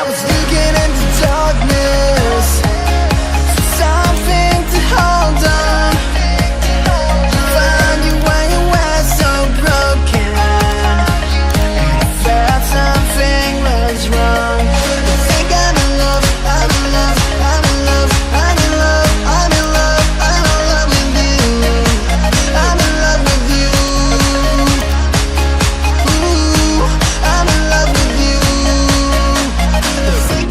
I was looking into darkness for something to hold on. Found you when you were so broken, and I felt something was wrong. I think I'm in love, I'm in love, I'm in love, I'm in love, I'm in love, I'm in love with you. I'm in love with you. Ooh, I'm in love with you. I think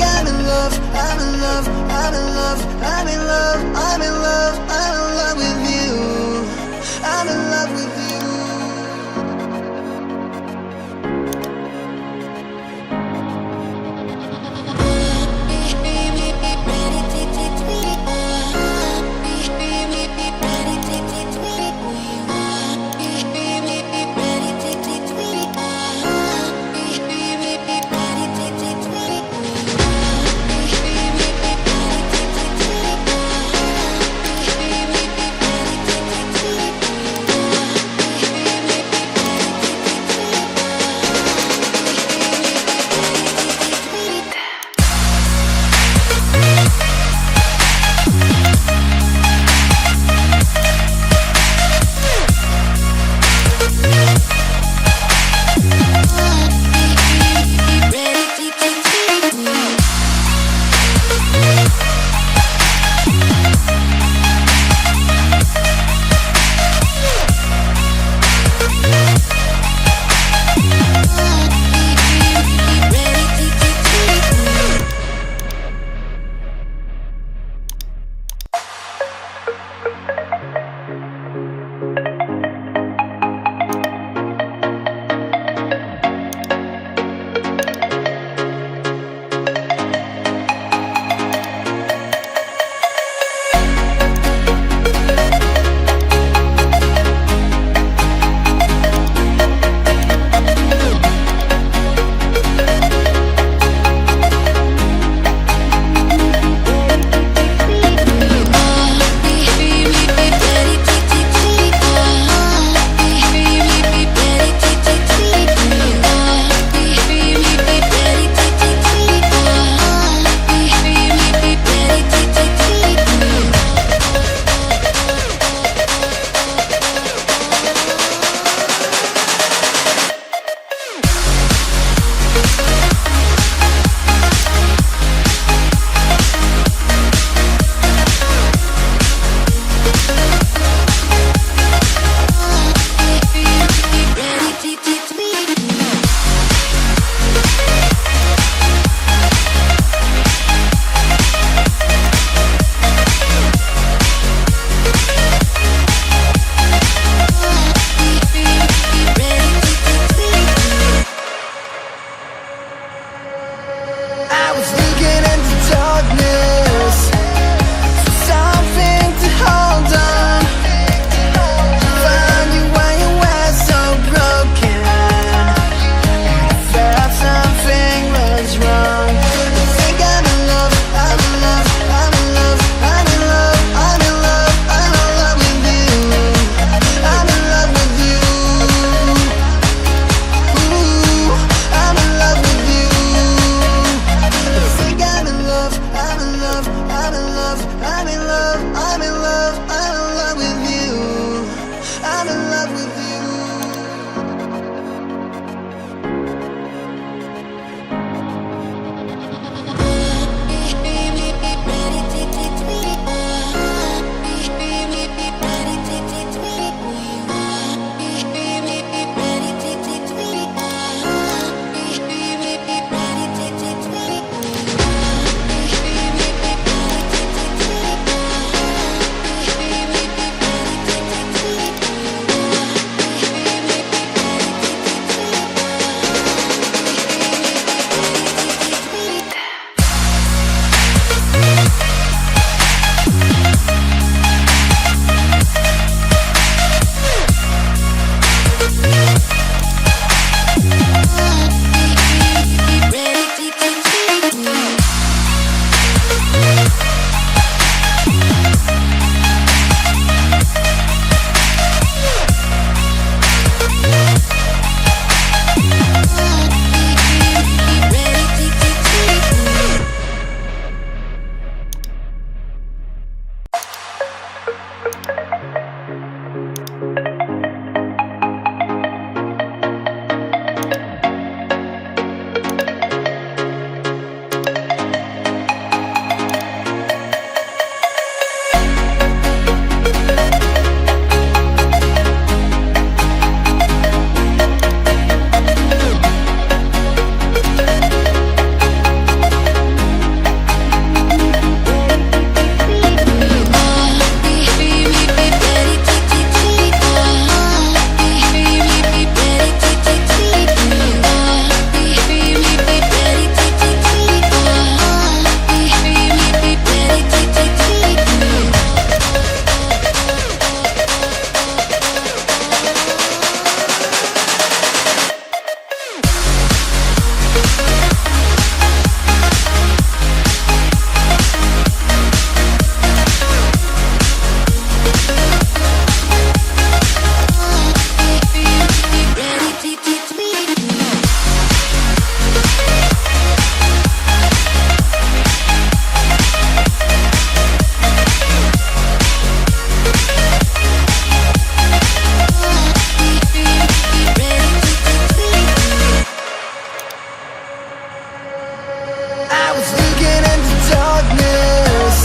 I was looking into darkness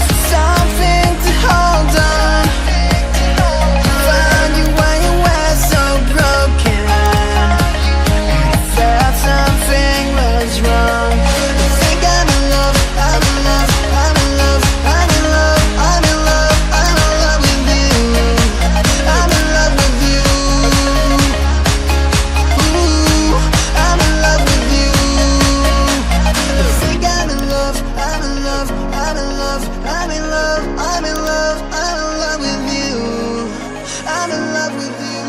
for something to hold on. Found you when you were so broken. I felt something was wrong. I think I'm in love, I'm in love, I'm in love, I'm in love, I'm in love, I'm in love with you. I'm in love with you. Ooh, I'm in love with you. I think I'm in love, I'm in love, I'm in love, I'm in love, I'm in love, I'm in love with you. I'm in love with you.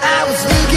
I was looking